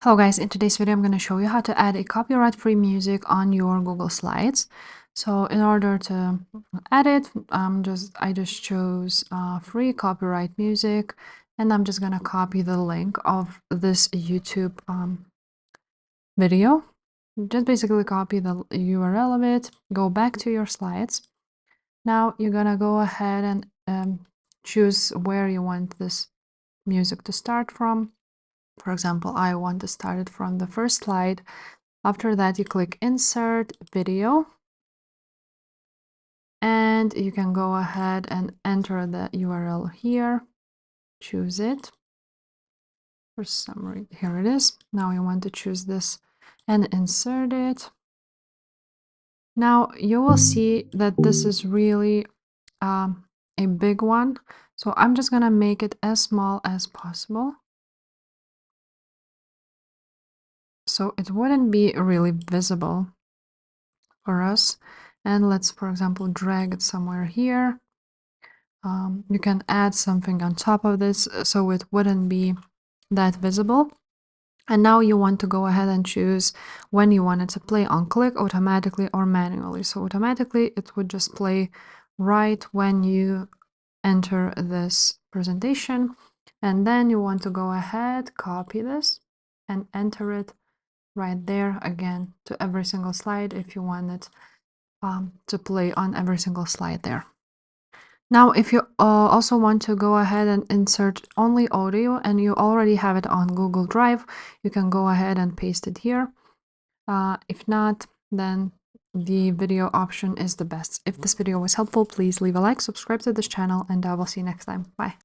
Hello guys, in today's video I'm going to show you how to add a copyright-free music on your Google Slides. So in order to add it, I just chose free copyright music, and I'm just going to copy the link of this YouTube video. Just basically copy the URL of it, go back to your slides. Now you're going to go ahead and choose where you want this music to start from. For example, I want to start it from the first slide. After that, you click Insert Video, and you can go ahead and enter the URL here. Choose it. For some reason, here it is. Now you want to choose this and insert it. Now you will see that this is really a big one. So I'm just gonna make it as small as possible, so it wouldn't be really visible for us. And let's, for example, drag it somewhere here. You can add something on top of this so it wouldn't be that visible. And now you want to go ahead and choose when you want it to play on click, automatically, or manually. So automatically it would just play right when you enter this presentation. And then you want to go ahead, copy this, and enter it right there again to every single slide if you want it to play on every single slide there. Now, if you also want to go ahead and insert only audio and you already have it on Google Drive, you can go ahead and paste it here. If not, then the video option is the best. If this video was helpful, please leave a like, subscribe to this channel, and I will see you next time. Bye.